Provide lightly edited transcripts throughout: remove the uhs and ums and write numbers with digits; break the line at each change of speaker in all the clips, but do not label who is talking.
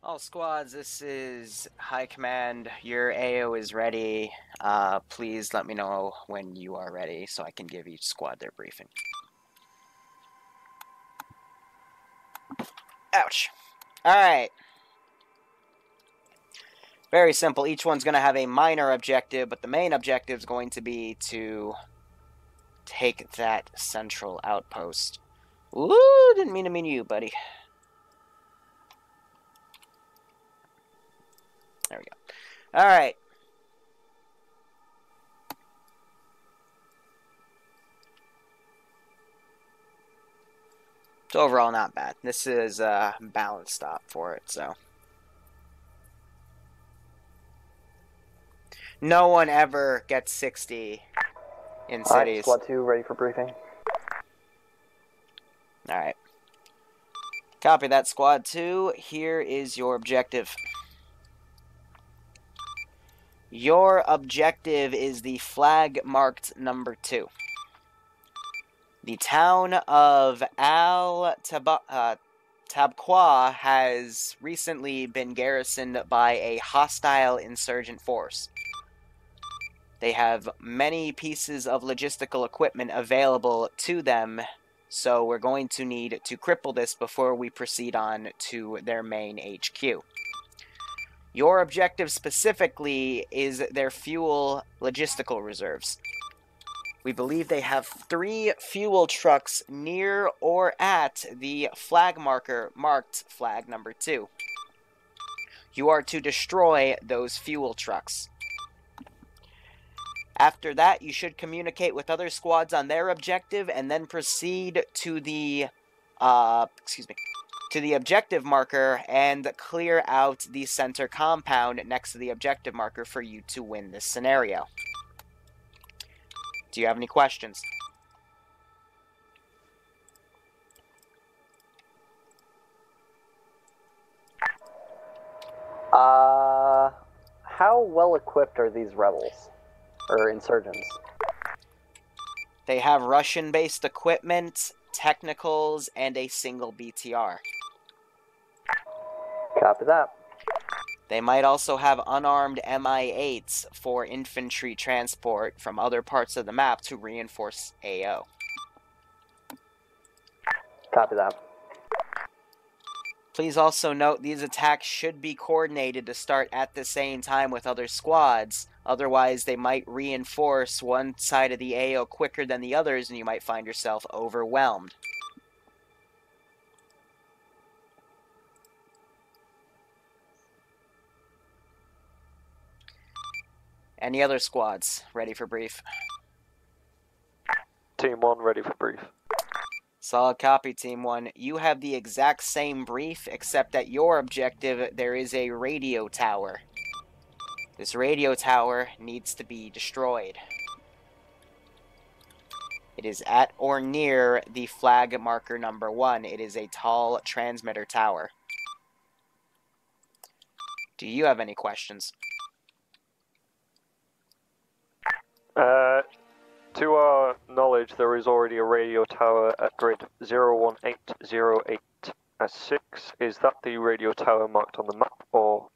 All squads, this is High Command. Your AO is ready. Please let me know when you are ready so I can give each squad their briefing. Ouch. Alright. Very simple. Each one's going to have a minor objective, but the main objective is going to be to take that central outpost. Ooh, didn't mean to mean you, buddy. There we go. Alright. It's overall not bad. This is a balanced stop for it, so. No one ever gets 60 in cities.
Alright, Squad 2, ready for briefing.
Alright. Copy that, Squad 2. Here is your objective. Your objective is the flag marked number 2. The town of Tabqa has recently been garrisoned by a hostile insurgent force. They have many pieces of logistical equipment available to them, so we're going to need to cripple this before we proceed on to their main HQ. Your objective specifically is their fuel logistical reserves. We believe they have 3 fuel trucks near or at the flag marker marked flag number 2. You are to destroy those fuel trucks. After that, you should communicate with other squads on their objective and then proceed to the objective marker and clear out the center compound next to the objective marker for you to win this scenario. Do you have any questions?
How well equipped are these rebels? Or insurgents?
They have Russian-based equipment, technicals, and a single BTR.
Copy that.
They might also have unarmed MI-8s for infantry transport from other parts of the map to reinforce AO.
Copy that.
Please also note these attacks should be coordinated to start at the same time with other squads. Otherwise, they might reinforce one side of the AO quicker than the others, and you might find yourself overwhelmed. Any other squads ready for brief?
Team 1 ready for brief.
Solid copy, Team 1. You have the exact same brief, except at your objective, there is a radio tower. This radio tower needs to be destroyed. It is at or near the flag marker number 1. It is a tall transmitter tower. Do you have any questions?
To our knowledge, there is already a radio tower at grid 01808 S6. Is that the radio tower marked on the map, or...?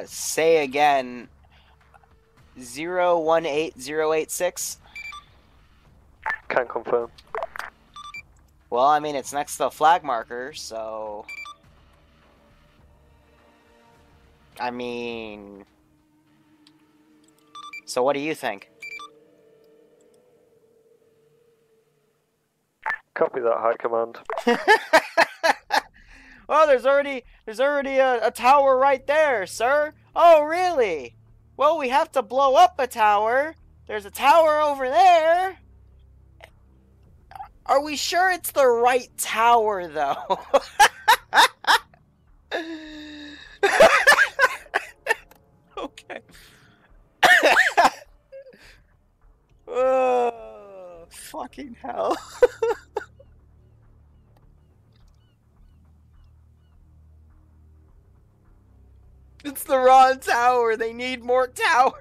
Say again, 018086?
Can confirm.
Well, I mean, it's next to the flag marker, so... I mean... So what do you think?
Copy that, High Command.
Well, there's already a tower right there, sir. Oh, really? Well, we have to blow up a tower. There's a tower over there. Are we sure it's the right tower, though? Okay. Oh, fucking hell. It's the wrong tower. They need more towers.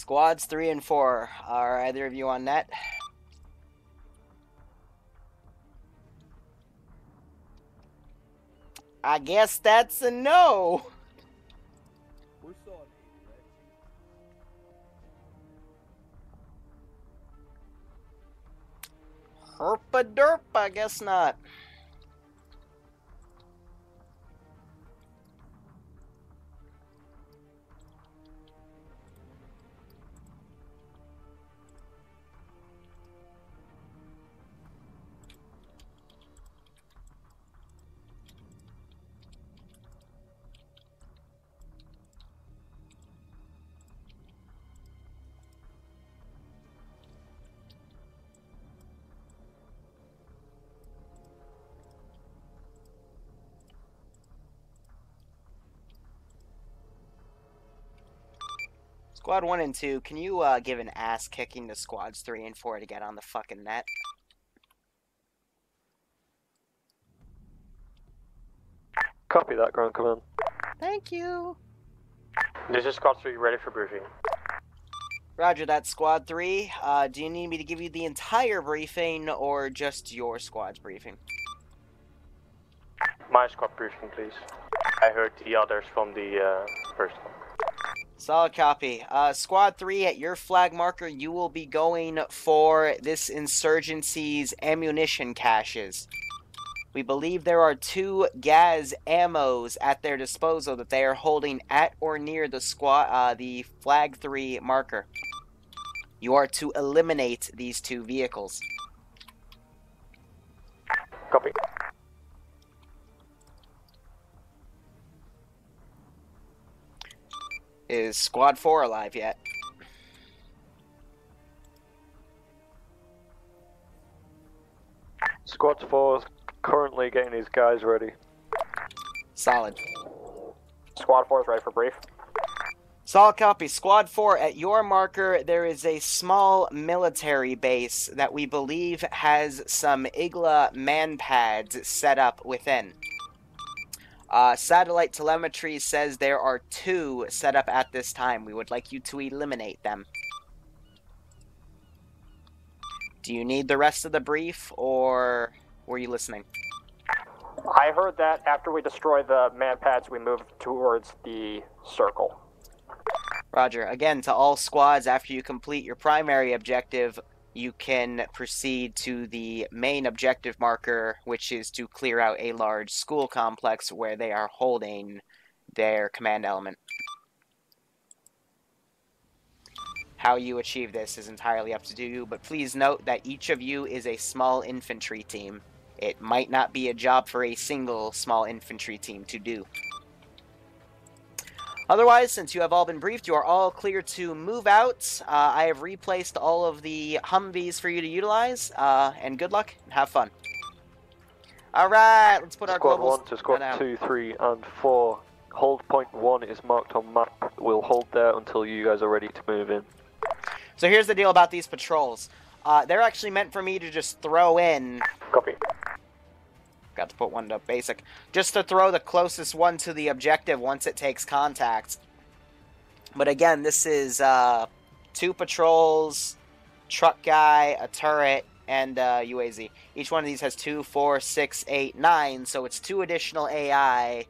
Squads 3 and 4. Are either of you on net? I guess that's a no.
We're still on 80, right?
Herpa derp, I guess not. Squad 1 and 2, can you give an ass kicking to squads 3 and 4 to get on the fucking net?
Copy that, ground command.
Thank you.
This is Squad 3 ready for briefing.
Roger that, Squad 3. Do you need me to give you the entire briefing or just your squad's briefing?
My squad briefing, please. I heard the others from the first one.
Solid copy. Squad 3, at your flag marker, you will be going for this insurgency's ammunition caches. We believe there are 2 gas ammos at their disposal that they are holding at or near the the flag 3 marker. You are to eliminate these 2 vehicles.
Copy.
Is Squad 4 alive yet?
Squad 4 is currently getting his guys ready.
Solid.
Squad 4 is ready for brief.
Solid copy. Squad 4, at your marker, there is a small military base that we believe has some IGLA man pads set up within. Satellite telemetry says there are 2 set up at this time. We would like you to eliminate them. Do you need the rest of the brief, or were you listening?
I heard that after we destroy the man pads, we move towards the circle.
Roger. Again, to all squads, after you complete your primary objective, you can proceed to the main objective marker, which is to clear out a large school complex where they are holding their command element. How you achieve this is entirely up to you, but please note that each of you is a small infantry team. It might not be a job for a single small infantry team to do. Otherwise, since you have all been briefed, you are all clear to move out. I have replaced all of the Humvees for you to utilize, and good luck, and have fun. Alright, let's put our
Squad
globals
1 to Squad
down.
2, 3, and 4. Hold point 1 is marked on map. We'll hold there until you guys are ready to move in.
So here's the deal about these patrols. They're actually meant for me to just throw in...
Copy.
Got to put one to basic. Just to throw the closest one to the objective once it takes contact. But again, this is 2 patrols, truck guy, a turret, and UAZ. Each one of these has 2, 4, 6, 8, 9, so it's 2 additional AI.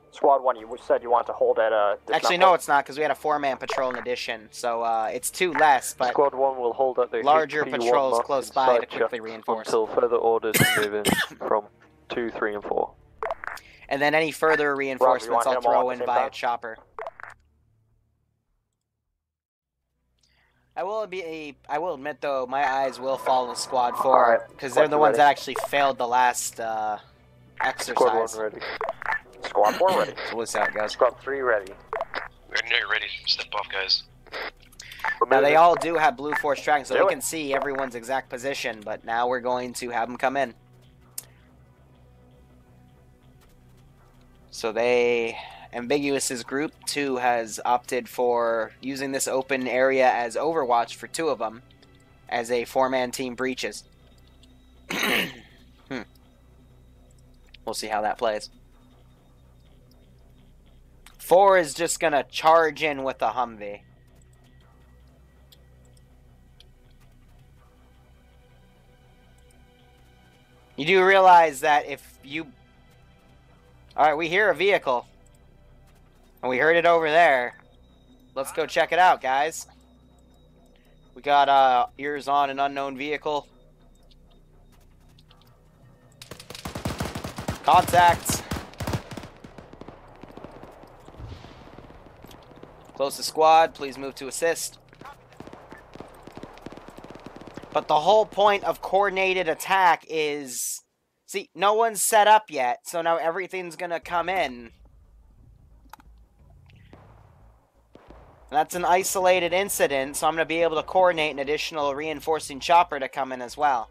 Squad 1, you said you want to hold at a...
Actually, no, it's not, because we had a 4-man patrol in addition, so it's 2 less, but
Squad 1 will hold at the
larger
HP1
patrols
marked
close by to
inside
quickly
shaft
reinforce.
until further orders to move in from 2, 3, and 4.
And then any further reinforcements
want
I'll
them all
throw
at
in
the same
via
time?
chopper. I will admit though, my eyes will fall on Squad 4 because they're
Squad
the
2
ones
ready.
that actually failed the last
Squad
exercise.
1 ready.
Squad 4 ready.
So we'll see how it goes.
Squad 3 ready.
We're near ready. Step off, guys.
Now they all do have blue force tracking, so
Do
we
it.
can see everyone's exact position. But now we're going to have them come in. So they, Ambiguous's group 2 has opted for using this open area as Overwatch for 2 of them, as a 4-man team breaches. We'll see how that plays. 4 is just gonna charge in with the Humvee. You do realize that if you... Alright, we hear a vehicle. And we heard it over there. Let's go check it out, guys. We got ears on an unknown vehicle. Contact. Closest squad, please move to assist. But the whole point of coordinated attack is... See, no one's set up yet, so now everything's gonna come in. That's an isolated incident, so I'm gonna be able to coordinate an additional reinforcing chopper to come in as well.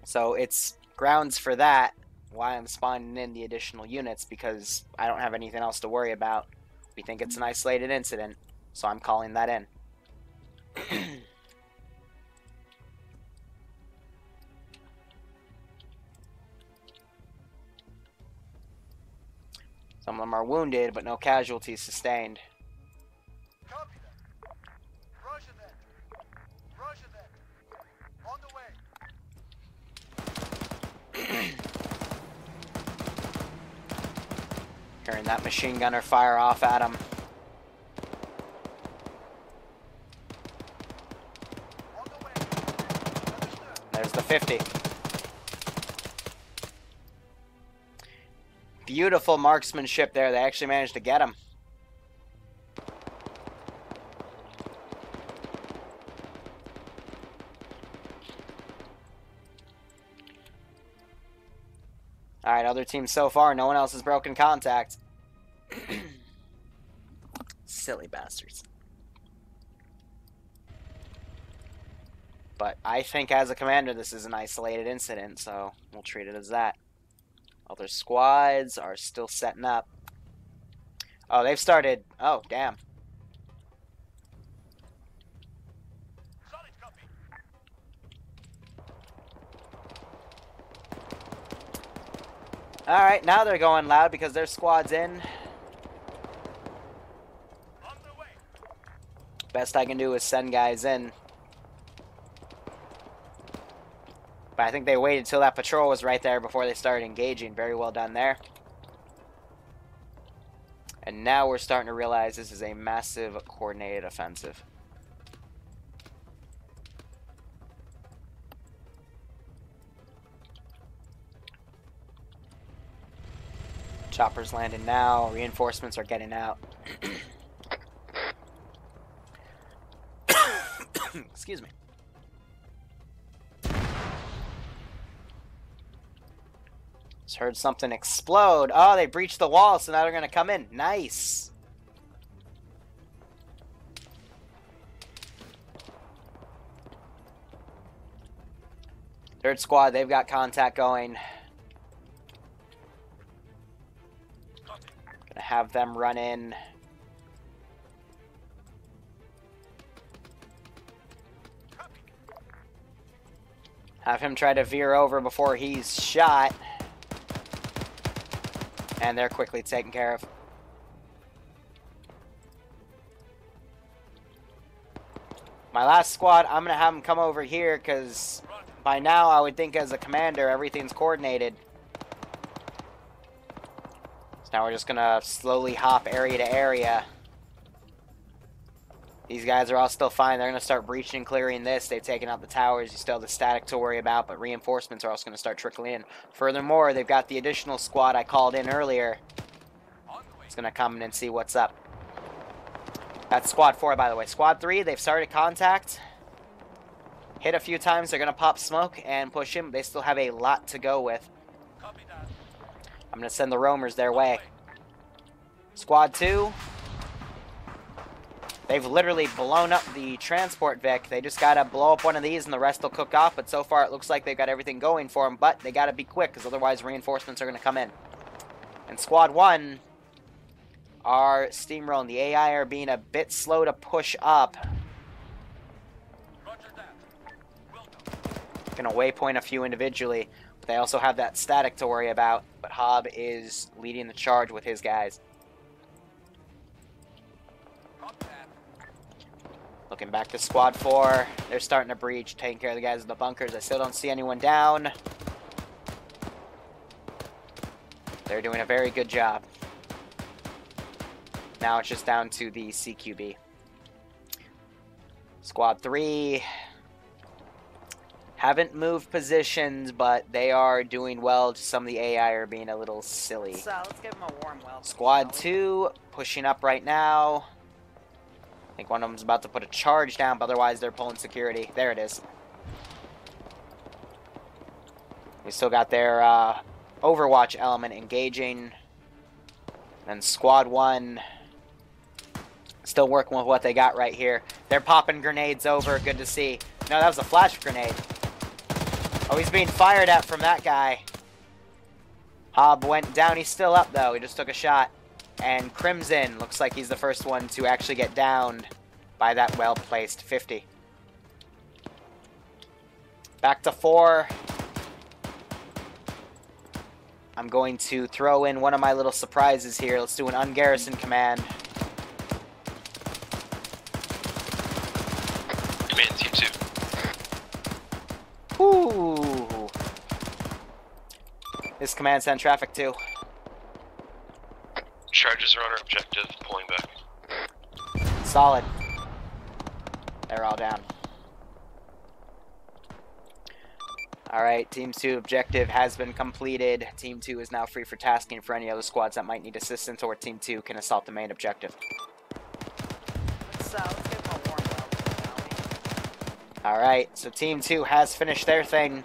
So it's grounds for that, why I'm spawning in the additional units, because I don't have anything else to worry about. We think it's an isolated incident, so I'm calling that in. Some of them are wounded, but no casualties sustained.
Copy that. Roger that. Roger that. On the way.
Hearing that machine gunner fire off at him.
On the way. Understood.
There's the 50. Beautiful marksmanship there. They actually managed to get him. Alright, other teams so far, no one else has broken contact. Silly bastards. But I think as a commander this is an isolated incident, so we'll treat it as that. Other squads are still setting up. Oh, they've started... Oh, damn.
Solid copy.
Alright, now they're going loud because their squad's in.
On the way.
Best I can do is send guys in. But I think they waited till that patrol was right there before they started engaging. Very well done there. And now we're starting to realize this is a massive coordinated offensive. Choppers landing now. Reinforcements are getting out. Excuse me. Just heard something explode. Oh, they breached the wall, so now they're going to come in. Nice. Third squad, they've got contact going. Gonna have them run in. Have him try to veer over before he's shot. And they're quickly taken care of. My last squad, I'm going to have them come over here because by now I would think as a commander everything's coordinated. So now we're just going to slowly hop area to area. These guys are all still fine. They're going to start breaching and clearing this. They've taken out the towers. You still have the static to worry about, but reinforcements are also going to start trickling in. Furthermore, they've got the additional squad I called in earlier. It's going to come in and see what's up. That's squad 4, by the way. Squad 3, they've started contact. Hit a few times. They're going to pop smoke and push him. They still have a lot to go with. I'm going to send the roamers their way. Squad 2. They've literally blown up the transport Vic. They just gotta blow up one of these and the rest will cook off. But so far it looks like they've got everything going for them. But they gotta be quick because otherwise reinforcements are gonna come in. And Squad 1 are steamrolling. The AI are being a bit slow to push up. Gonna waypoint a few individually. But they also have that static to worry about. But Hobb is leading the charge with his guys. Looking back to Squad 4. They're starting to breach, taking care of the guys in the bunkers. I still don't see anyone down. They're doing a very good job. Now it's just down to the CQB. Squad 3 haven't moved positions, but they are doing well. Just some of the AI are being a little silly.
So let's give them a warm welcome.
Squad 2 pushing up right now. I think one of them's about to put a charge down, but otherwise they're pulling security. There it is. We still got their Overwatch element engaging. And Squad 1 still working with what they got right here. They're popping grenades over. Good to see. No, that was a flash grenade. Oh, he's being fired at from that guy. Hob went down. He's still up, though. He just took a shot. And Crimson looks like he's the first one to actually get downed by that well-placed 50. Back to 4. I'm going to throw in one of my little surprises here. Let's do an ungarrison command.
Command Team 2.
Ooh. This command sent traffic too.
Charges are on our objective, pulling back.
Solid. They're all down. Alright, Team 2 objective has been completed. Team 2 is now free for tasking for any other squads that might need assistance, or Team 2 can assault the main objective.
Let's give them a warm welcome.
Alright, so Team 2 has finished their thing.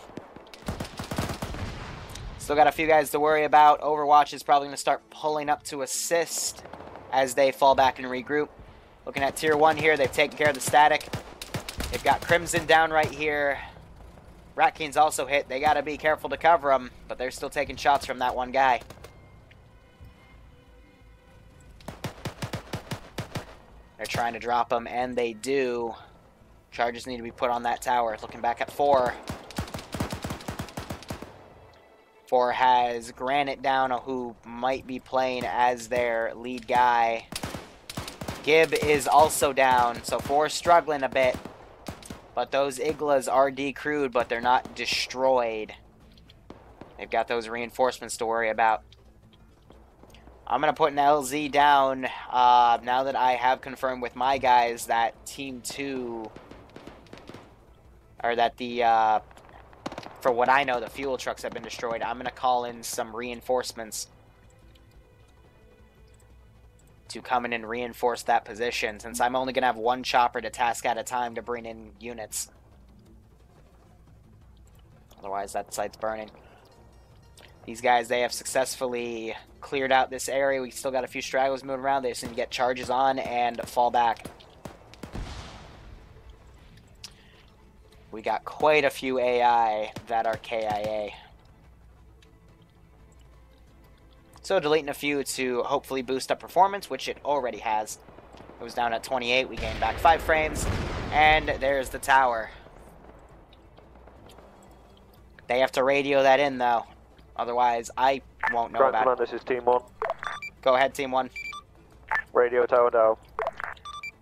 Still got a few guys to worry about. Overwatch is probably going to start pulling up to assist as they fall back and regroup. Looking at Tier 1 here, they've taken care of the static. They've got Crimson down right here. Rat King's also hit. They got to be careful to cover them, but they're still taking shots from that one guy. They're trying to drop him, and they do. Charges need to be put on that tower. Looking back at 4. 4 has Granite down, who might be playing as their lead guy. Gib is also down, so 4 is struggling a bit. But those Iglas are decrewed, but they're not destroyed. They've got those reinforcements to worry about. I'm going to put an LZ down now that I have confirmed with my guys that Team 2... Or that the... for what I know, the fuel trucks have been destroyed. I'm going to call in some reinforcements to come in and reinforce that position, since I'm only going to have one chopper to task at a time to bring in units. Otherwise, that site's burning. These guys, they have successfully cleared out this area. We still got a few stragglers moving around. They just need to get charges on and fall back. We got quite a few AI that are KIA. So deleting a few to hopefully boost up performance, which it already has. It was down at 28. We gained back 5 frames. And there's the tower. They have to radio that in, though. Otherwise, I won't know about it.
This is Team 1.
Go ahead, Team 1.
Radio tower down.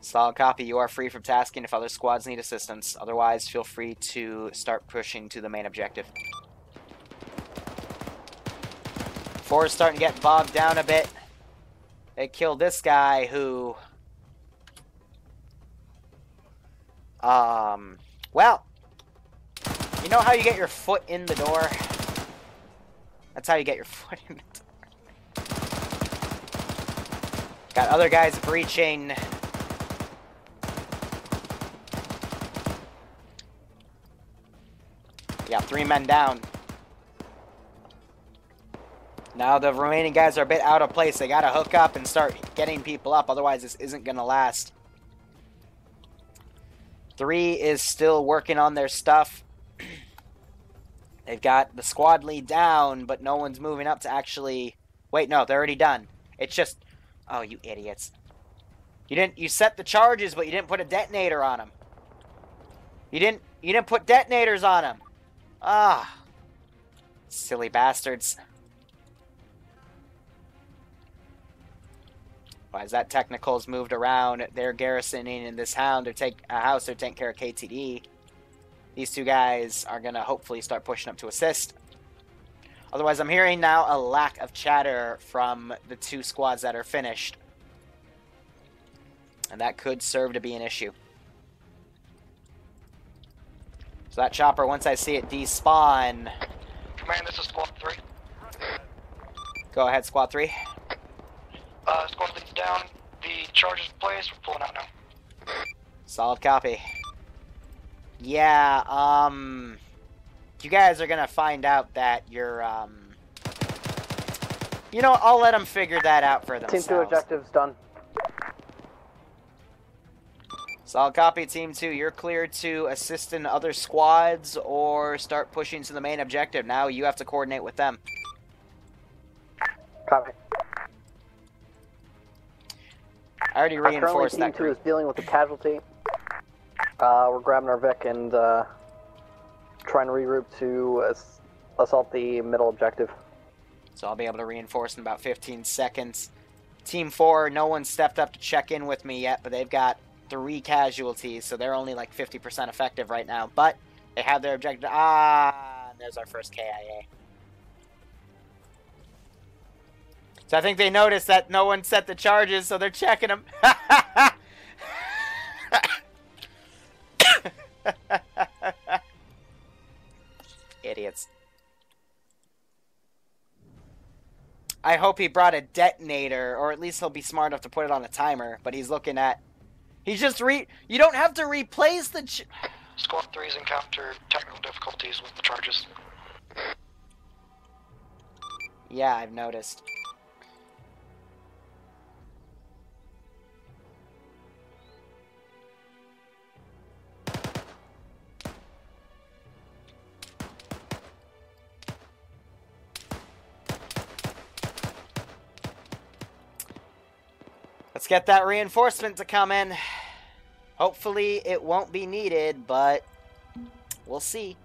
Solid copy. You are free from tasking if other squads need assistance. Otherwise, feel free to start pushing to the main objective. 4 is starting to get bogged down a bit. They killed this guy who... Well, you know how you get your foot in the door? That's how you get your foot in the door. Got other guys breaching. Yeah, 3 men down. Now the remaining guys are a bit out of place. They gotta hook up and start getting people up, otherwise this isn't gonna last. 3 is still working on their stuff. They've got the squad lead down, but no one's moving up to actually... Wait, no, they're already done. It's just... Oh, you idiots. You set the charges, but you didn't put a detonator on them. You didn't put detonators on them. Ah. Silly bastards. Otherwise, that technical's moved around. They're garrisoning in this house. They're taking care of KTD. These two guys are going to hopefully start pushing up to assist. Otherwise, I'm hearing now a lack of chatter from the two squads that are finished. And that could serve to be an issue. So that chopper, once I see it despawn...
Command, this is Squad 3.
Go ahead, Squad 3.
Squad leads down. The charge is placed. We're pulling out now.
Solid copy. Yeah, you guys are gonna find out that you're, you know, I'll let them figure that out for themselves.
Team 2 objectives done.
Solid copy, Team 2. You're cleared to assist in other squads or start pushing to the main objective. Now you have to coordinate with them.
Copy.
I already reinforced that
Team 2 is dealing with the casualty. We're grabbing our Vic and trying to regroup to assault the middle objective.
So I'll be able to reinforce in about 15 seconds. Team 4, no one stepped up to check in with me yet, but they've got 3 casualties, so they're only like 50% effective right now. But they have their objective. There's our first KIA. So I think they noticed that no one set the charges, so they're checking them. Idiots. I hope he brought a detonator, or at least he'll be smart enough to put it on a timer, but he's looking at... He's just You don't have to replace the...
Squad 3's encountered technical difficulties with the charges.
Yeah, I've noticed. Let's get that reinforcement to come in. Hopefully it won't be needed, but we'll see.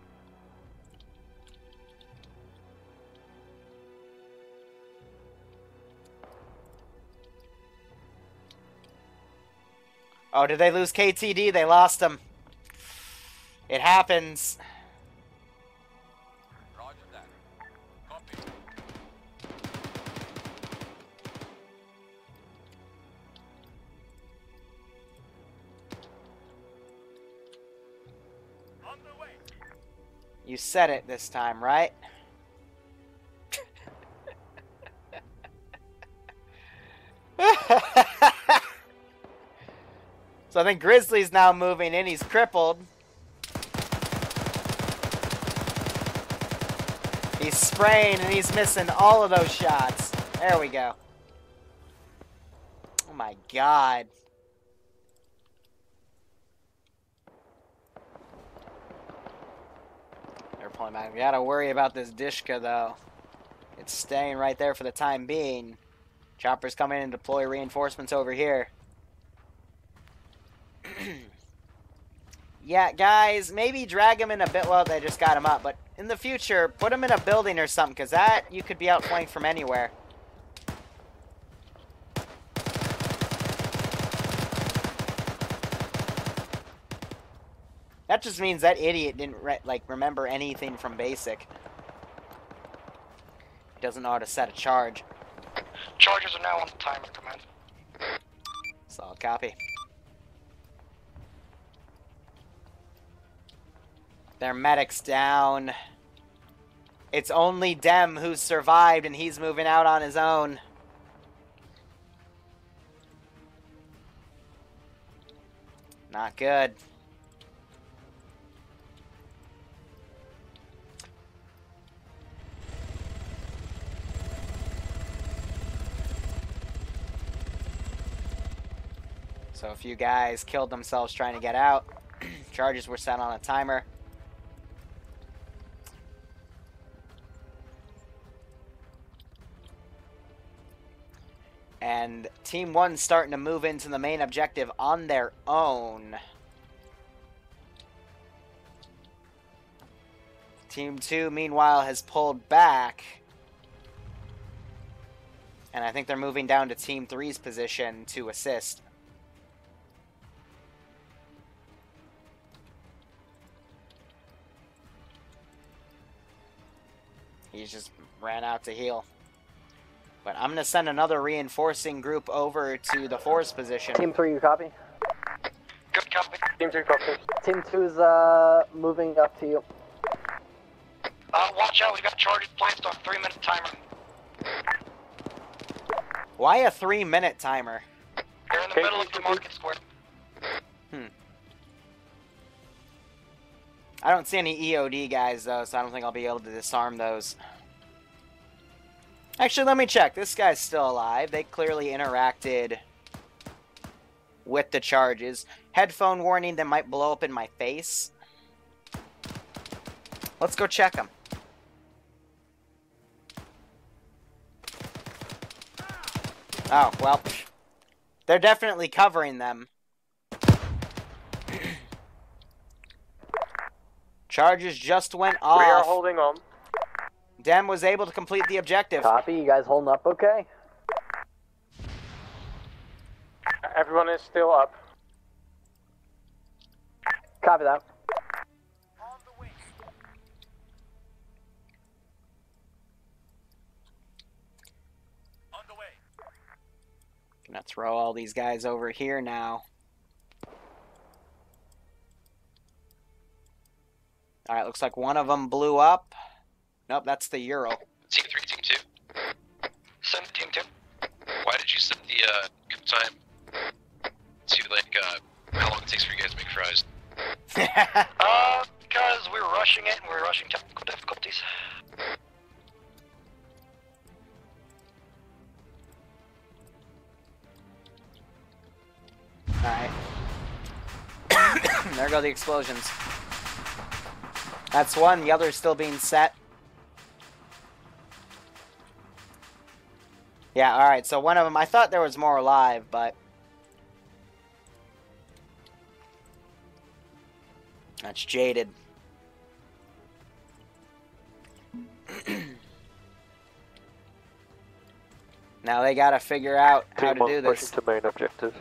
Oh, did they lose KTD? They lost him. It happens.
Roger that. Copy. On the way.
You said it this time, right? So I think Grizzly's now moving in. He's crippled. He's spraying and he's missing all of those shots. There we go. Oh my god. They're pulling back. We gotta worry about this Dishka though. It's staying right there for the time being. Chopper's coming in and deploy reinforcements over here. Yeah, guys, maybe drag him in a bit. Well, they just got him up, but in the future, put him in a building or something, because that you could be outflanked from anywhere. That just means that idiot didn't remember anything from basic. He doesn't know how to set a charge.
Charges are now on the timer, command.
Solid copy. Their medic's down. It's only Dem who's survived, and he's moving out on his own. Not good. So a few guys killed themselves trying to get out. Charges were set on a timer. And Team 1's starting to move into the main objective on their own. Team 2, meanwhile, has pulled back. And I think they're moving down to Team 3's position to assist. He just ran out to heal. But I'm going to send another reinforcing group over to the 4's position.
Team 3, you copy?
Good copy.
Team 3 copies.
Team 2's moving up to you.
Watch out, we've got charges placed on 3-minute timer.
Why a 3-minute timer?
They're in the middle of the market square.
I don't see any EOD guys, though, so I don't think I'll be able to disarm those. Actually, let me check. This guy's still alive. They clearly interacted with the charges. Headphone warning that might blow up in my face. Let's go check them. Oh, well. They're definitely covering them. Charges just went off.
We are holding on.
Dem was able to complete the objective.
Copy, you guys holding up okay?
Everyone is still up.
Copy that.
On the way. On the way.
Gonna throw all these guys over here now. Alright, looks like one of them blew up. Nope, that's the Euro.
Team 3, Team 2.
Send Team 2.
Why did you set the cook time to, like, how long it takes for you guys to make fries?
Because we were rushing it and we were rushing technical difficulties.
Alright. There go the explosions. That's one, the other's still being set. Yeah, alright, so one of them, I thought there was more alive, but... That's jaded. Now they gotta figure out how to do this.
Pushing to main objective.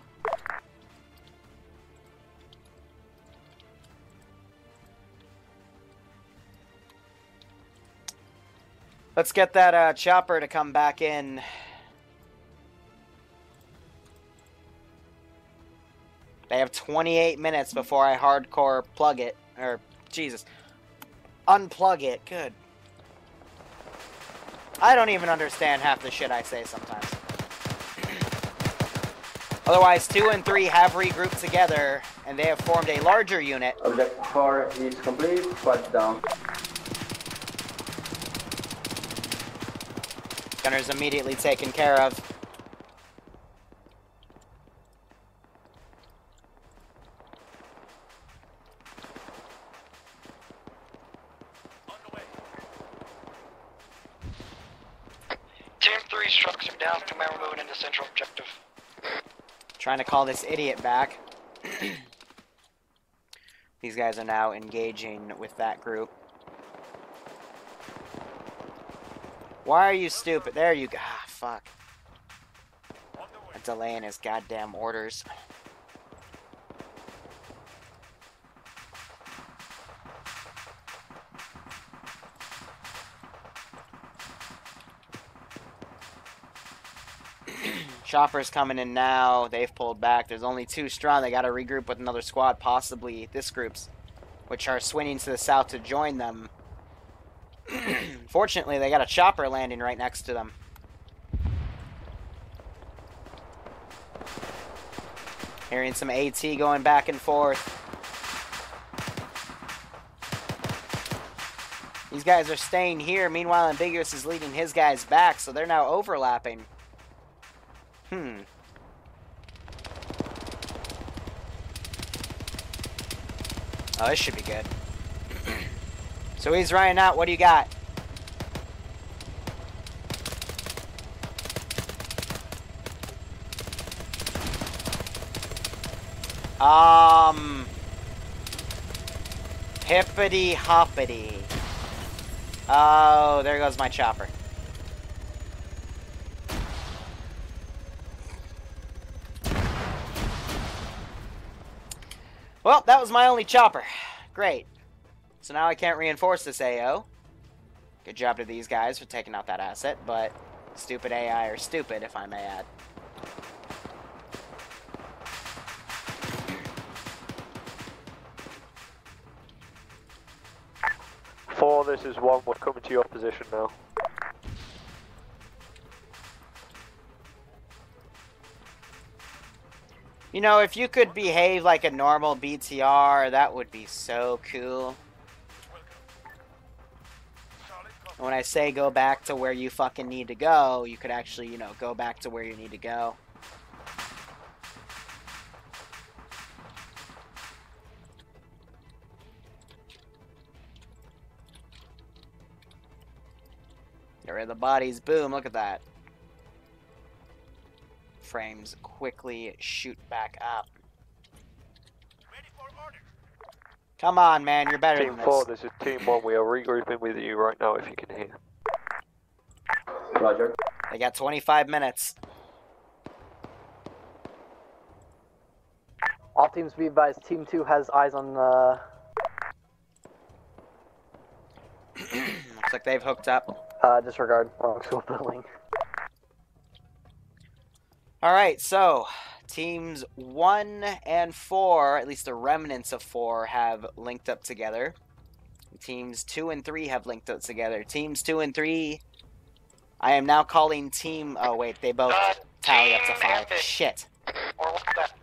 Let's get that chopper to come back in. They have 28 minutes before I hardcore plug it. Or, Jesus. Unplug it. Good. I don't even understand half the shit I say sometimes. Otherwise, 2 and 3 have regrouped together, and they have formed a larger unit.
Objective 4 is complete, squad down.
Gunner's immediately taken care of.
On the way.
Team 3 trucks are down. Command, we're moving into central objective.
Trying to call this idiot back. These guys are now engaging with that group. Why are you stupid? There you go. Ah, fuck. I'm delaying his goddamn orders. Chopper's coming in now. They've pulled back. There's only 2 strong. They got to regroup with another squad, possibly this group's, which are swinging to the south to join them. Fortunately, they got a chopper landing right next to them. Hearing some AT going back and forth. These guys are staying here. Meanwhile, Ambiguous is leading his guys back, so they're now overlapping. Oh, this should be good. So he's running out. What do you got? Hippity hoppity. Oh, there goes my chopper. Well, that was my only chopper. Great. So now I can't reinforce this AO. Good job to these guys for taking out that asset, but stupid AI are stupid, if I may add.
Four, this is one. We're coming to your position now.
You know, if you could behave like a normal BTR, that would be so cool. And when I say go back to where you fucking need to go, you could actually, you know, go back to where you need to go. Get rid of the bodies. Boom, look at that. Frames quickly shoot back up.
Ready for order.
Come on, man, you're better
Team
than
4,
this.
this is Team 1. We are regrouping with you right now if you can hear.
Roger.
They got 25 minutes.
All teams be advised, Team 2 has eyes on
Looks like they've hooked up.
disregard, wrong school building.
Alright, so teams 1 and 4, at least the remnants of 4, have linked up together. Teams 2 and 3 have linked up together. Teams 2 and 3, I am now calling team... Oh, wait, they both tally up to 5. Shit.
Or what's that?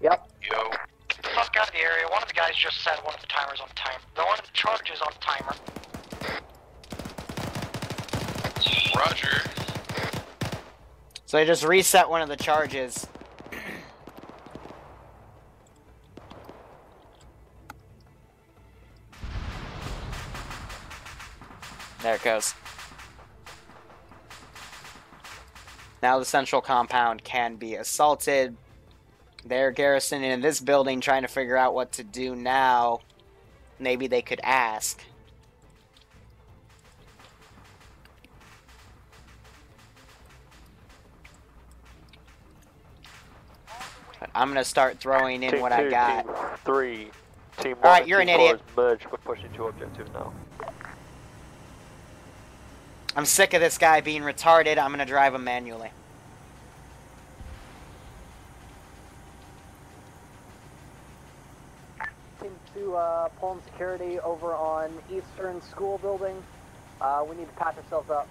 Yep.
Yo.
Get the fuck out of the area. One of the guys just said one of the timers on timer. One of the charges on timer.
Roger.
So I just reset one of the charges. There it goes. Now the central compound can be assaulted. They're garrisoning in this building trying to figure out what to do now. Maybe they could ask. But I'm going to start throwing in
Team
what
2,
I got.
Team 3, Team 1
Alright,
and
you're
Team
an
4
idiot.
has merged. We're pushing to objective now.
I'm sick of this guy being retarded. I'm going to drive him manually.
Team 2 pulling security over on Eastern School building. We need to patch ourselves up.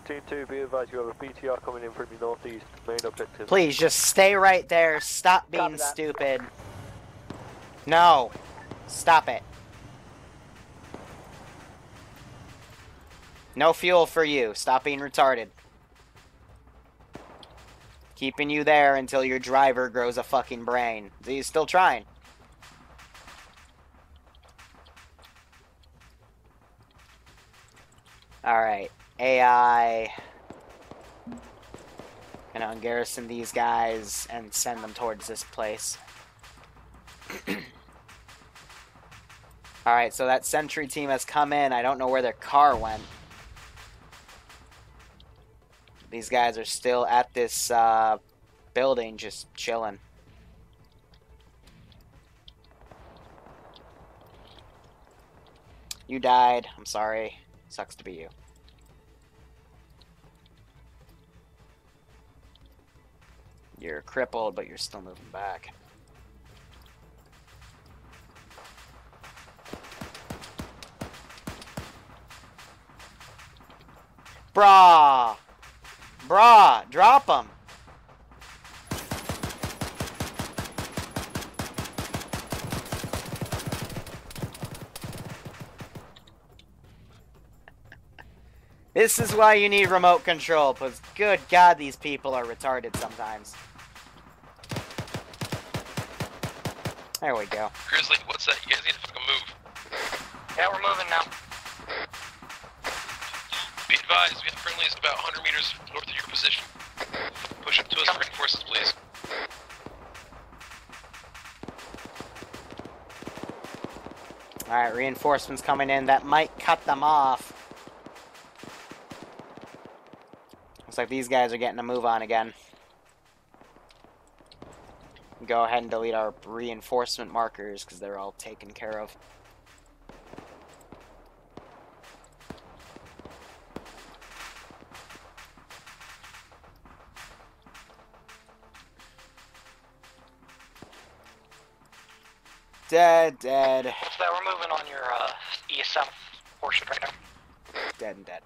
Team 2, be advised you have a BTR coming in from the northeast. Main objective.
Please, just stay right there. Stop being
Copy that.
stupid. No. Stop it. No fuel for you. Stop being retarded. Keeping you there until your driver grows a fucking brain. He's still trying. Alright. AI. Gonna ungarrison these guys and send them towards this place. Alright, so that sentry team has come in. I don't know where their car went. These guys are still at this building, just chilling. You died. I'm sorry. Sucks to be you. You're crippled, but you're still moving back. Brah! Brah! Drop him! This is why you need remote control, because good God, these people are retarded sometimes. There we go.
Grizzly, what's that? You guys need to fucking move.
Yeah, we're moving now.
Be advised, eyes. We have friendlies about 100 meters north of your position. Push up to us for reinforcements, please.
Alright, reinforcements coming in. That might cut them off. Looks like these guys are getting a move on again. Go ahead and delete our reinforcement markers because they're all taken care of. Dead.
What's that? We're moving on your east south portion right now.
Dead and dead.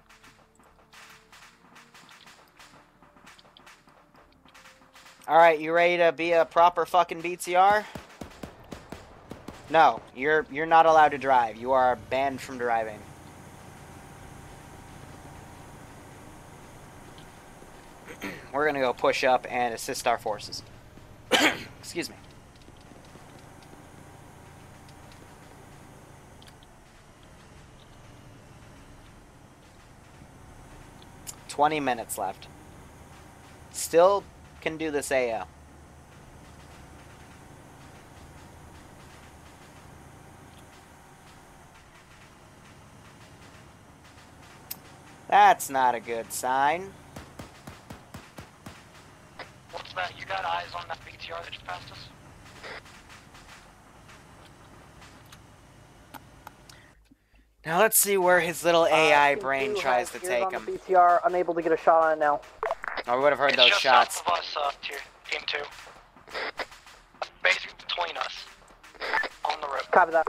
Alright, you ready to be a proper fucking BTR? No, you're not allowed to drive. You are banned from driving. We're gonna go push up and assist our forces. Excuse me. "20 minutes left. Still can do this AO. That's not a good sign.
What's that? You got eyes on that BTR that just passed us?
Now let's see where his little AI
Team
brain
2
tries
has
to
ears
take
on
him.
the BTR, unable to get a shot on it now.
Oh, we would have heard those
just
shots.
south of us, Team 2. Basically between us. On the road.
Copy that.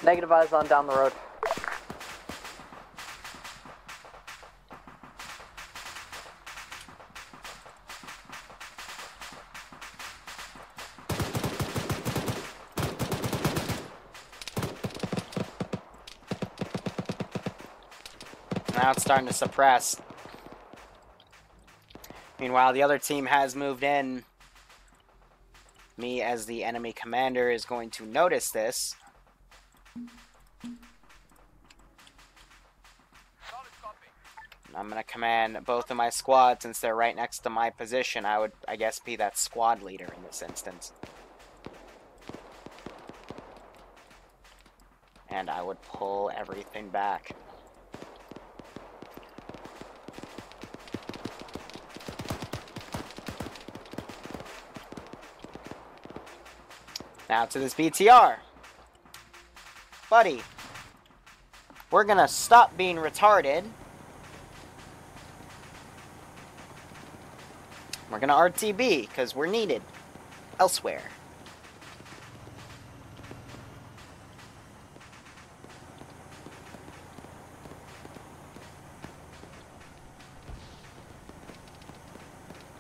Negative eyes on down the road.
Now it's starting to suppress. Meanwhile, the other team has moved in. Me, as the enemy commander, is going to notice this. I'm going to command both of my squads, since they're right next to my position. I would, I guess, be that squad leader in this instance. And I would pull everything back. Now to this BTR. Buddy, we're gonna stop being retarded. We're gonna RTB, because we're needed elsewhere.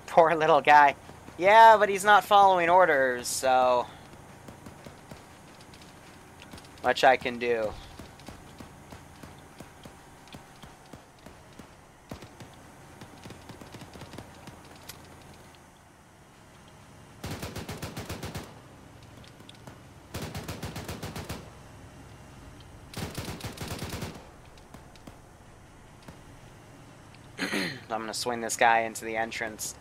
Poor little guy. Yeah, but he's not following orders, so... much I can do. I'm gonna swing this guy into the entrance.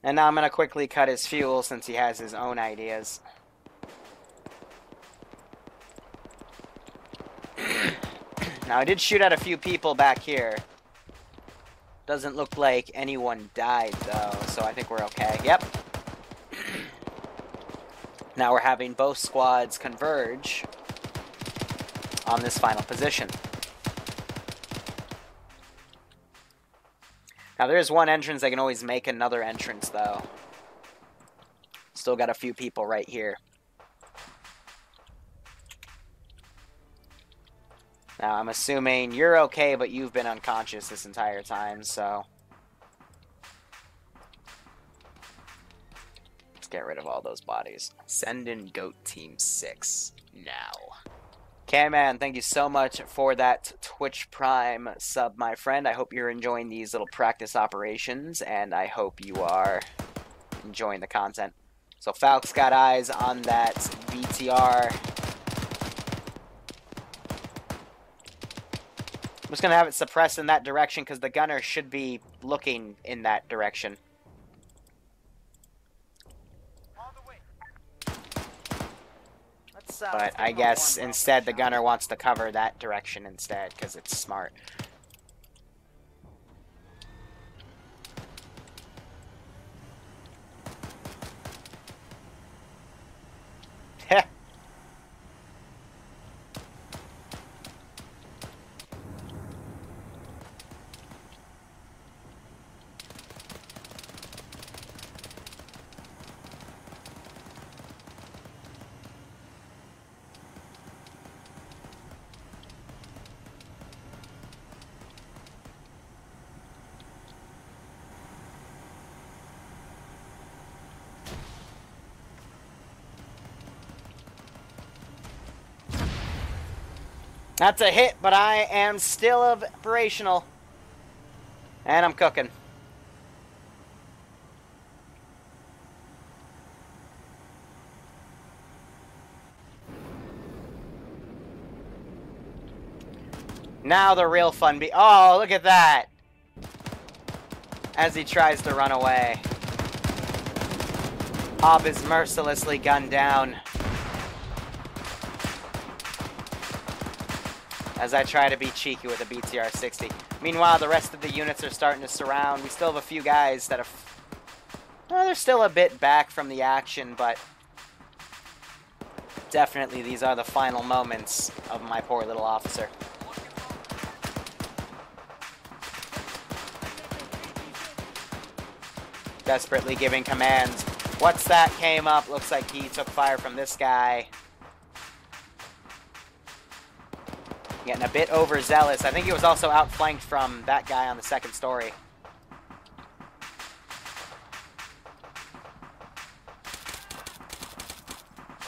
And now I'm going to quickly cut his fuel since he has his own ideas. Now, I did shoot at a few people back here. Doesn't look like anyone died, though, so I think we're okay. Yep. Now we're having both squads converge on this final position. Now, there is one entrance. They can always make another entrance, though. Still got a few people right here. Now, I'm assuming you're okay, but you've been unconscious this entire time, so... let's get rid of all those bodies. Send in Goat Team 6 now. K-Man, thank you so much for that Twitch Prime sub, my friend. I hope you're enjoying these little practice operations, and I hope you are enjoying the content. So Falk's got eyes on that BTR. I'm just going to have it suppressed in that direction because the gunner should be looking in that direction. But I guess instead the gunner wants to cover that direction instead because it's smart. Heh. That's a hit, but I am still operational. And I'm cooking. Now the real fun oh, look at that! As he tries to run away. Hob is mercilessly gunned down. As I try to be cheeky with a BTR-60. Meanwhile, the rest of the units are starting to surround. We still have a few guys that have... Well, they're still a bit back from the action, but... Definitely, these are the final moments of my poor little officer. Desperately giving commands. What's that came up? Looks like he took fire from this guy. Getting a bit overzealous. I think he was also outflanked from that guy on the second story.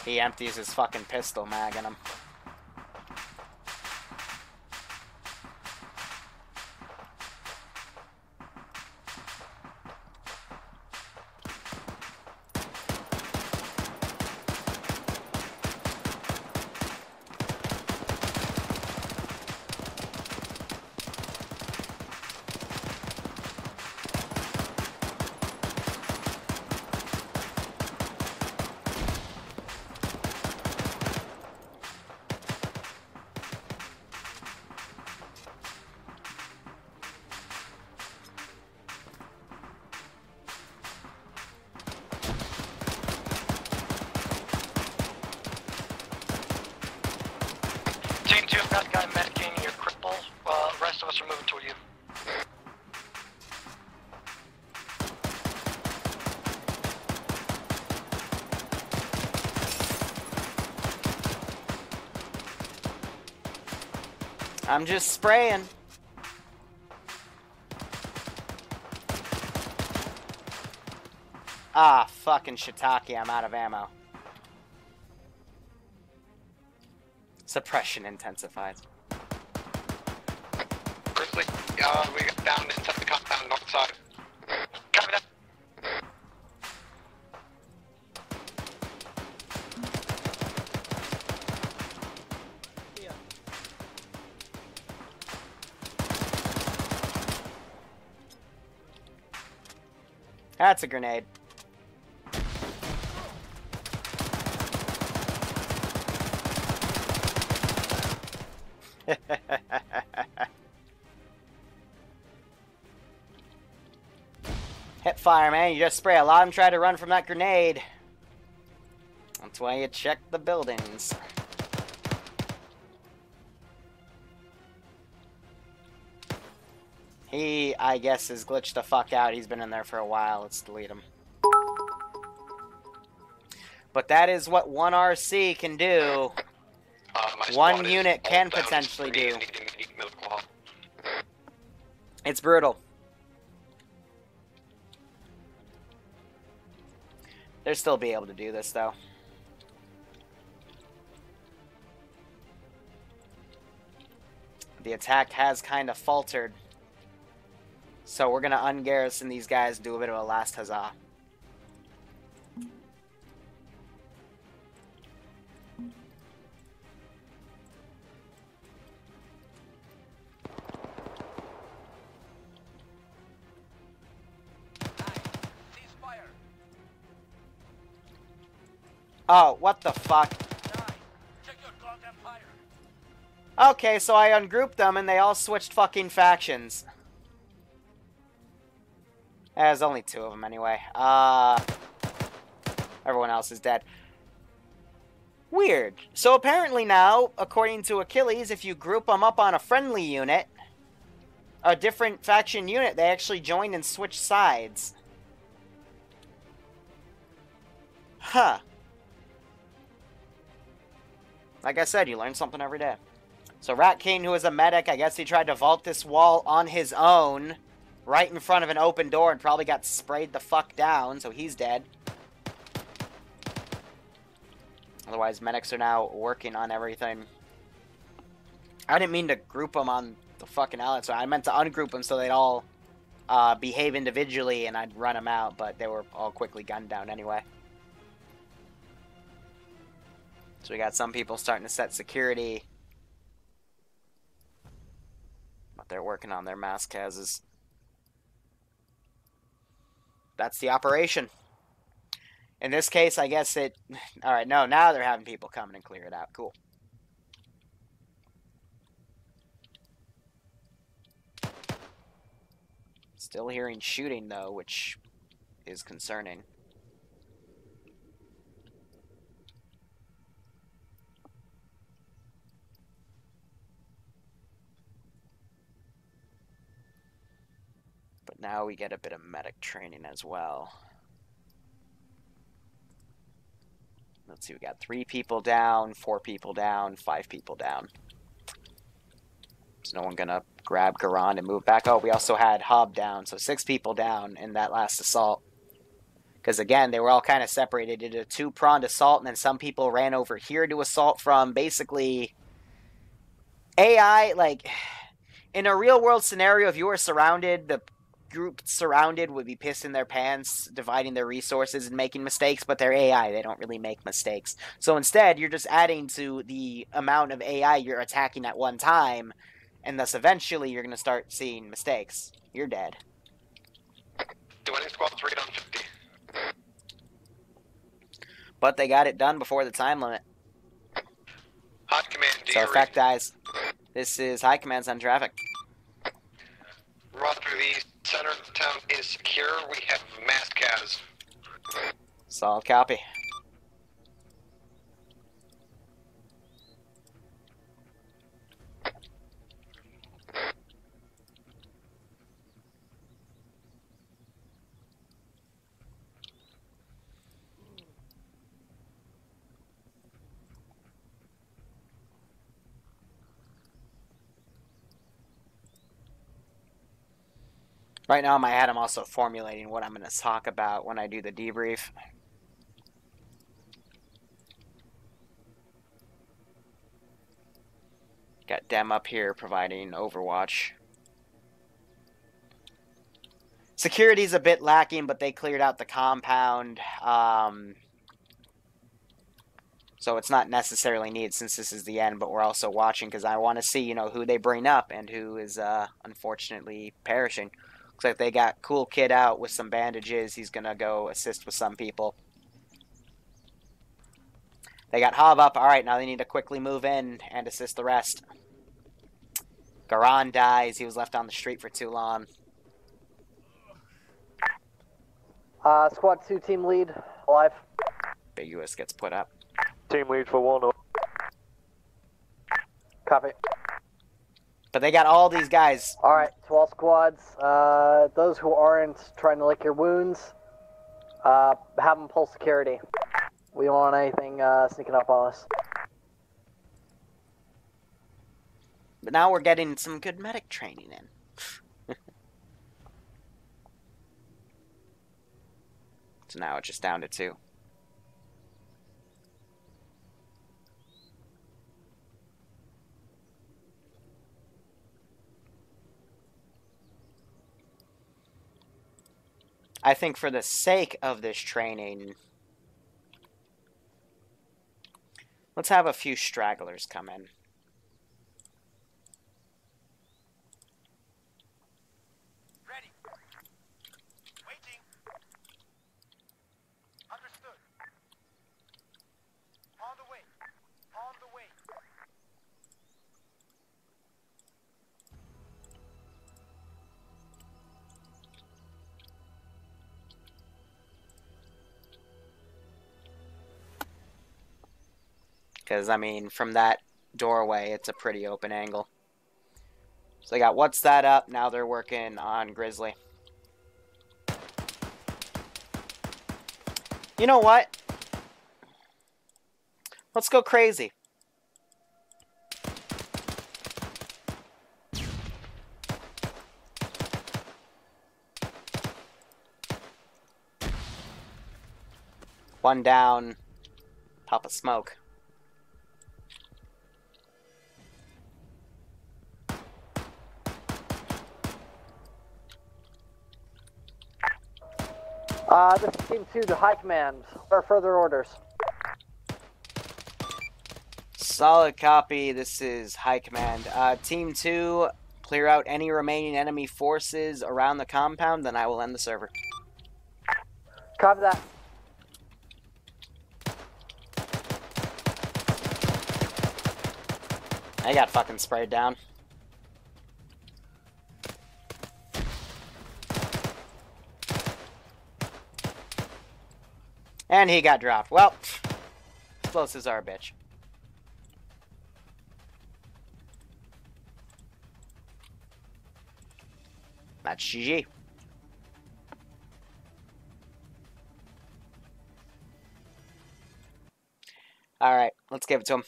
He empties his fucking pistol mag in him.
Team 2, that guy medicing your cripple. The rest of us are moving toward you.
I'm just spraying. Ah, fucking shiitake, I'm out of ammo. Suppression intensified.
Grizzly, we got down inside the compound north side. Copy that.
That's a grenade. Hip fire, man. You just spray a lot and try to run from that grenade. That's why you check the buildings. He, I guess, is glitched the fuck out. He's been in there for a while. Let's delete him. But that is what one RC can do. One unit can potentially do. It's brutal. They'll still be able to do this, though. The attack has kind of faltered. So we're going to ungarrison these guys and do a bit of a last huzzah. Oh, what the fuck? Okay, so I ungrouped them and they all switched fucking factions. There's only 2 of them anyway. Everyone else is dead. Weird. So apparently now, according to Achilles, if you group them up on a friendly unit, a different faction unit, they actually join and switch sides. Huh. Like I said, you learn something every day. So Rat King, who is a medic, I guess he tried to vault this wall on his own, right in front of an open door, and probably got sprayed the fuck down, so he's dead. Otherwise, medics are now working on everything. I didn't mean to group them on the fucking outlets, so I meant to ungroup them so they'd all behave individually, and I'd run them out, but they were all quickly gunned down anyway. So we got some people starting to set security. But they're working on their mass cases. That's the operation. In this case, I guess it... Alright, no, now they're having people come in and clear it out. Cool. Still hearing shooting, though, which is concerning. But now we get a bit of medic training as well. Let's see, we got 3 people down, 4 people down, 5 people down. Is no one gonna grab Garand and move back? Oh, we also had Hob down, so 6 people down in that last assault. Because again, they were all kind of separated. Did a 2-pronged assault, and then some people ran over here to assault from basically AI. Like, in a real-world scenario, if you were surrounded, the group surrounded would be pissing their pants, dividing their resources and making mistakes, but they're AI. They don't really make mistakes. So instead, you're just adding to the amount of AI you're attacking at one time, and thus eventually you're going to start seeing mistakes. You're dead.
Winning squad 3 on 50.
But they got it done before the time limit.
Hot command,
So effect dies. This is High Command's on traffic.
Roger, the center of the town is secure. We have mass cas.
Solid copy. Right now in my head, I'm also formulating what I'm going to talk about when I do the debrief. Got Dem up here providing Overwatch. Security's a bit lacking, but they cleared out the compound. So it's not necessarily needed since this is the end, but we're also watching because I want to see, you know, who they bring up and who is unfortunately perishing. Looks like they got Cool Kid out with some bandages. He's going to go assist with some people. They got Hob up. All right, now they need to quickly move in and assist the rest. Garand dies. He was left on the street for too long.
Squad 2 team lead, alive.
Big US gets put up.
Team lead for 1.
Copy.
But they got all these guys.
Alright, to all squads, those who aren't trying to lick your wounds, have them pull security. We don't want anything sneaking up on us.
But now we're getting some good medic training in. So now it's just down to 2. I think for the sake of this training, let's have a few stragglers come in.
Ready. Waiting. Understood. On the way. On the way.
Because, I mean, from that doorway, it's a pretty open angle. So they got what's that up? Now they're working on Grizzly. You know what? Let's go crazy. One down. Pop a smoke.
This is Team 2 to High Command. What are further orders?
Solid copy. This is High Command. Team 2, clear out any remaining enemy forces around the compound, then I will end the server.
Copy that.
I got fucking sprayed down. And he got dropped. Well, explosives are a bitch. That's GG. Alright, let's give it to him.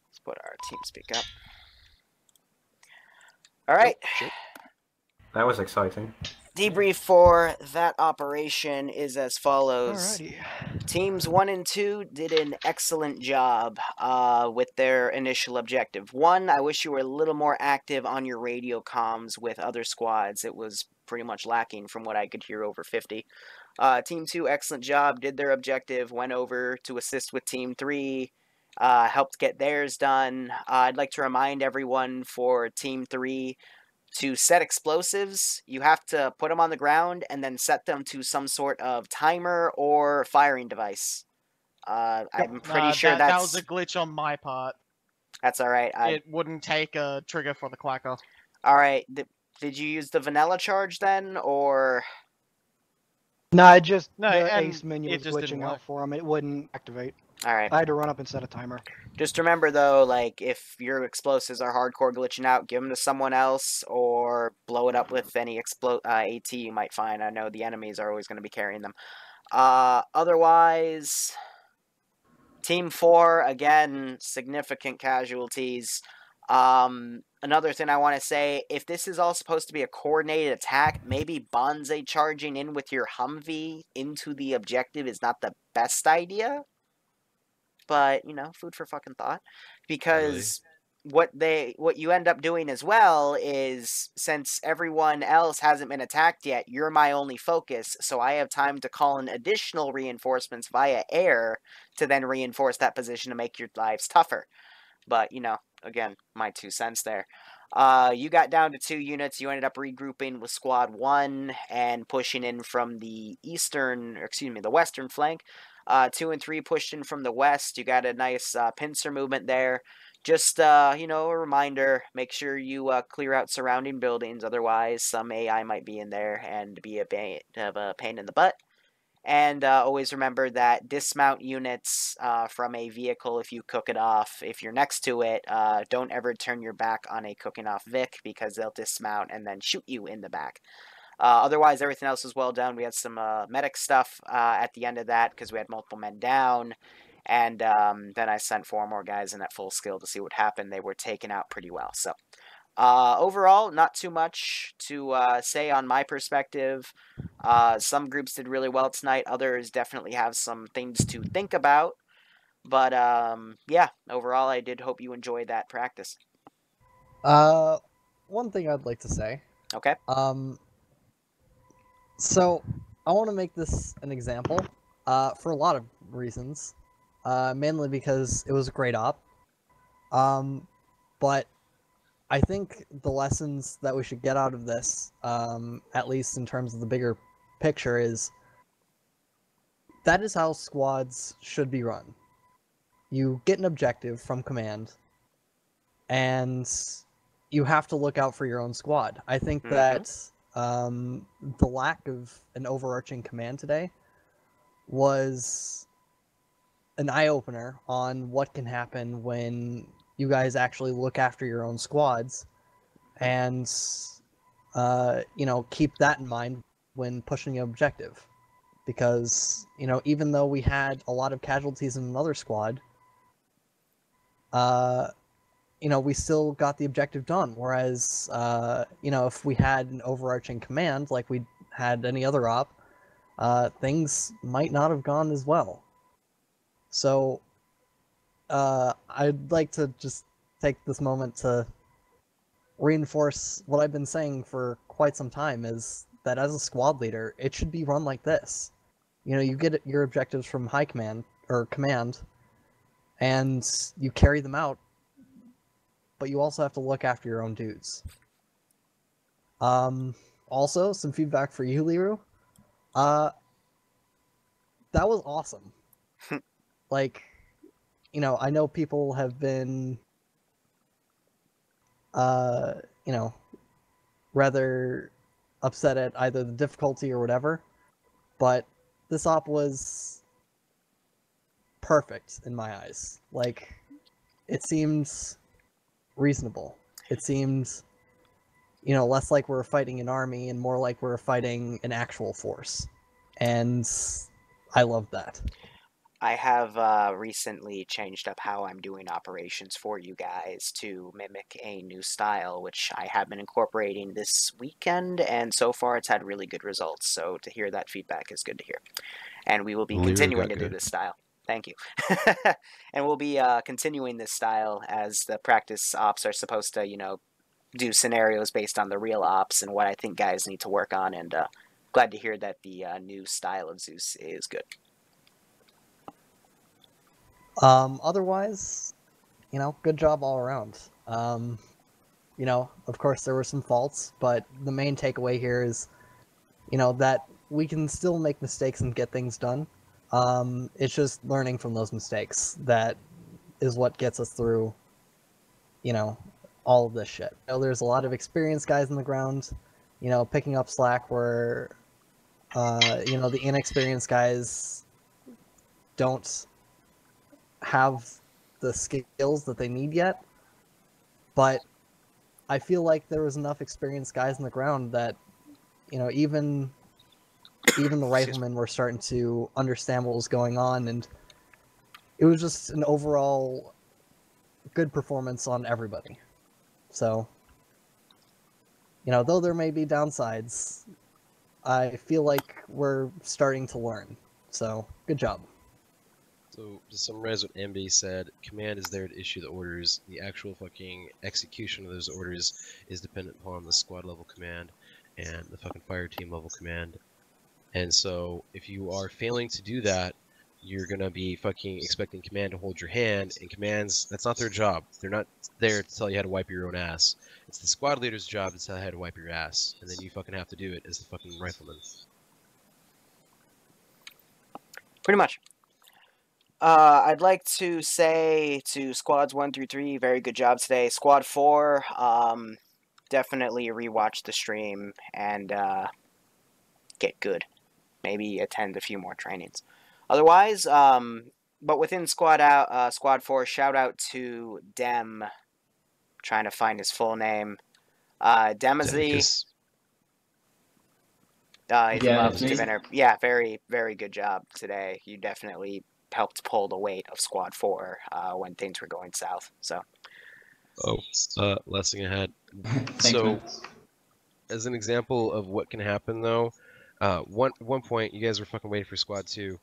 Let's put our team speak up. Alright.
That was exciting.
Debrief for that operation is as follows.
Alrighty.
Teams 1 and 2 did an excellent job with their initial objective. 1, I wish you were a little more active on your radio comms with other squads. It was pretty much lacking from what I could hear over 50. Team 2, excellent job, did their objective, went over to assist with Team 3, helped get theirs done. I'd like to remind everyone for Team 3, to set explosives, you have to put them on the ground and then set them to some sort of timer or firing device. I'm pretty sure
that was a glitch on my part.
That's alright.
It wouldn't take a trigger for the clacker.
Alright, did you use the vanilla charge then, or...?
No, I just,
No,
the
and
ace menu
it
was
just didn't
glitching out
work.
for him. It wouldn't activate.
Alright.
I had to run up and set a timer.
Just remember, though, like, if your explosives are hardcore glitching out, give them to someone else, or blow it up with any AT you might find. I know the enemies are always going to be carrying them. Otherwise, Team 4, again, significant casualties. Another thing I want to say, if this is all supposed to be a coordinated attack, maybe Bonze charging in with your Humvee into the objective is not the best idea. But, you know, food for fucking thought. Because what you end up doing as well is, since everyone else hasn't been attacked yet, you're my only focus, so I have time to call in additional reinforcements via air to then reinforce that position to make your lives tougher. But, you know, again, my 2 cents there. You got down to 2 units. You ended up regrouping with Squad 1 and pushing in from the the western flank. 2 and 3 pushed in from the west. You got a nice pincer movement there. Just, you know, a reminder, make sure you clear out surrounding buildings. Otherwise, some AI might be in there and be a pain in the butt. And always remember that dismount units from a vehicle, if you cook it off, if you're next to it, don't ever turn your back on a cooking off Vic, because they'll dismount and then shoot you in the back. Otherwise, everything else was well done. We had some medic stuff at the end of that, because we had multiple men down. And then I sent 4 more guys in at full skill to see what happened. They were taken out pretty well. So, Overall, not too much to say on my perspective. Some groups did really well tonight. Others definitely have some things to think about. But yeah, overall, I did hope you enjoyed that practice.
One thing I'd like to say.
Okay.
So I want to make this an example, for a lot of reasons, mainly because it was a great op. But I think the lessons that we should get out of this, at least in terms of the bigger picture, is that is how squads should be run. You get an objective from command, and you have to look out for your own squad. I think that the lack of an overarching command today was an eye-opener on what can happen when you guys actually look after your own squads, and keep that in mind when pushing an objective. Because, even though we had a lot of casualties in another squad, we still got the objective done. Whereas, if we had an overarching command like we had any other op, things might not have gone as well. So, I'd like to just take this moment to reinforce what I've been saying for quite some time, is that as a squad leader, it should be run like this. You get your objectives from high command, or command, and you carry them out, but you also have to look after your own dudes. Also, some feedback for you, Liru. That was awesome. I know people have been, rather upset at either the difficulty or whatever, but this op was perfect in my eyes. It seems reasonable. It seems, less like we're fighting an army and more like we're fighting an actual force. And I love that.
I have recently changed up how I'm doing operations for you guys to mimic a new style, which I have been incorporating this weekend, and so far it's had really good results. So to hear that feedback is good to hear. And we will be continuing to do this style. Thank you. And we'll be continuing this style as the practice ops are supposed to, do scenarios based on the real ops and what I think guys need to work on. And glad to hear that the new style of Zeus is good.
Otherwise, good job all around. Of course there were some faults, but the main takeaway here is, that we can still make mistakes and get things done. It's just learning from those mistakes that is what gets us through, all of this shit. There's a lot of experienced guys on the ground, picking up slack where, the inexperienced guys don't have the skills that they need yet, but I feel like there was enough experienced guys on the ground that, even the riflemen were starting to understand what was going on, and it was just an overall good performance on everybody. So, though there may be downsides, I feel like we're starting to learn. So, good job.
So, to summarize what MB said, command is there to issue the orders. The actual fucking execution of those orders is dependent upon the squad level command and the fucking fire team level command. And so, if you are failing to do that, you're gonna be fucking expecting command to hold your hand, and commands, that's not their job. They're not there to tell you how to wipe your own ass. It's the squad leader's job to tell you how to wipe your ass, and then you fucking have to do it as the fucking rifleman.
Pretty much. I'd like to say to squads 1 through 3, very good job today. Squad 4, definitely rewatch the stream and get good. Maybe attend a few more trainings. Otherwise, but within squad 4, shout out to Dem. Trying to find his full name. Demazy. Yeah, very, very good job today. You definitely helped pull the weight of Squad 4 when things were going south. So,
Oh, last thing I had. So, as an example of what can happen, though, one point you guys were fucking waiting for Squad 2.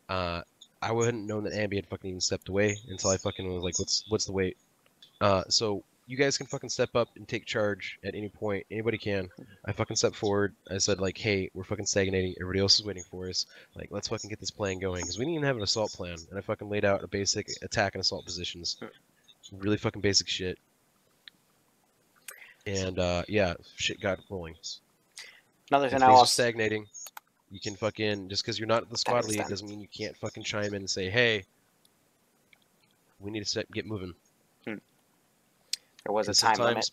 I wouldn't known that Ambi had fucking even stepped away until I fucking was like, what's the wait? So you guys can fucking step up and take charge at any point. Anybody can. I fucking stepped forward. I said like, hey, we're fucking stagnating. Everybody else is waiting for us. Like, let's fucking get this plan going because we didn't even have an assault plan. And I fucking laid out a basic attack and assault positions. Really fucking basic shit. And yeah, shit got rolling.
Another
If
thing
things
I'll
are stagnating, you can fucking, just because you're not the squad lead doesn't mean you can't fucking chime in and say, hey, we need to get moving.
There was a time limit.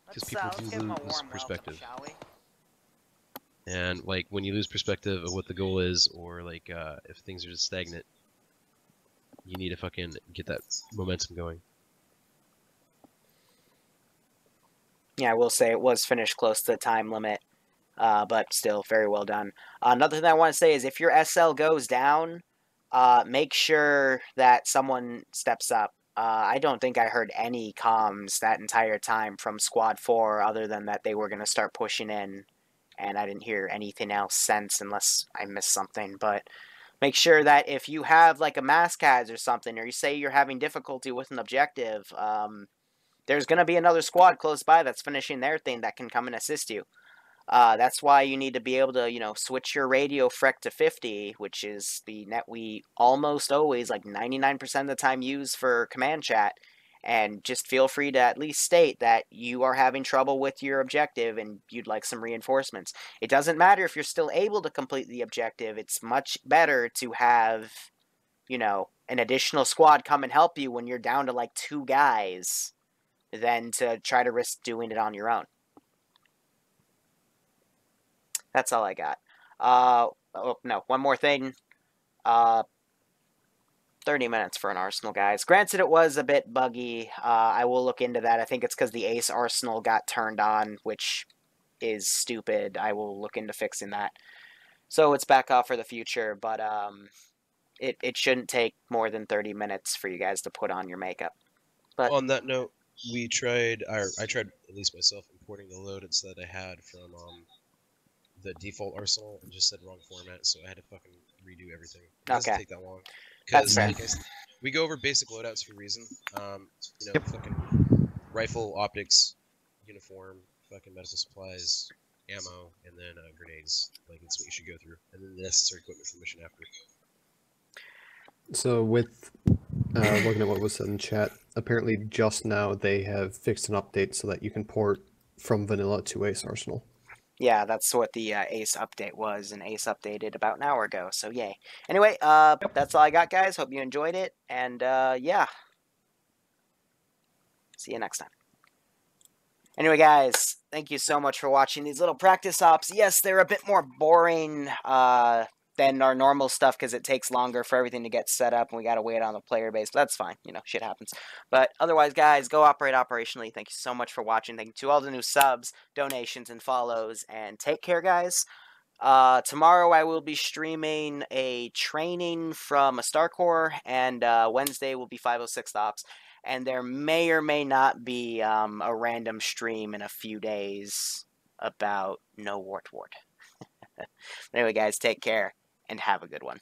Because people
let's
do
give 'em a
lose
warm
perspective.
welcome, shall we?
And like when you lose perspective of what the goal is, or like if things are just stagnant, you need to fucking get that momentum going.
Yeah, I will say it was finished close to the time limit, but still very well done. Another thing I want to say is if your SL goes down, make sure that someone steps up. I don't think I heard any comms that entire time from Squad 4 other than that they were going to start pushing in, and I didn't hear anything else since unless I missed something. But make sure that if you have like a mascaz or something, or you say you're having difficulty with an objective, there's going to be another squad close by that's finishing their thing that can come and assist you. That's why you need to be able to, switch your radio frec to 50, which is the net we almost always, like 99% of the time, use for command chat. And just feel free to at least state that you are having trouble with your objective and you'd like some reinforcements. It doesn't matter if you're still able to complete the objective. It's much better to have, an additional squad come and help you when you're down to like 2 guys than to try to risk doing it on your own. That's all I got. One more thing. 30 minutes for an Arsenal, guys. Granted, it was a bit buggy. I will look into that. I think it's because the Ace Arsenal got turned on, which is stupid. I will look into fixing that. So it's back off for the future, but it shouldn't take more than 30 minutes for you guys to put on your makeup. But
on that note, I tried, at least myself, importing the loadouts that I had from the default arsenal and just said wrong format, so I had to fucking redo everything. It doesn't take that long.
That's fair.
We go over basic loadouts for a reason. Fucking rifle, optics, uniform, fucking medical supplies, ammo, and then grenades. Like, that's what you should go through. And then the necessary equipment for the mission after.
So with looking at what was said in chat, apparently just now they have fixed an update so that you can port from vanilla to Ace Arsenal.
Yeah, that's what the Ace update was, and Ace updated about an hour ago, so yay. Anyway, that's all I got, guys. Hope you enjoyed it, and yeah. See you next time. Anyway, guys, thank you so much for watching these little practice ops. Yes, they're a bit more boring than our normal stuff because it takes longer for everything to get set up and we gotta wait on the player base, but that's fine, shit happens. But otherwise, guys, go operate operationally. Thank you so much for watching. Thank you to all the new subs, donations, and follows, and take care, guys. Tomorrow I will be streaming a training from a Star Corps, and Wednesday will be 506 Ops, and there may or may not be a random stream in a few days about No Wart. Anyway, guys, take care and have a good one.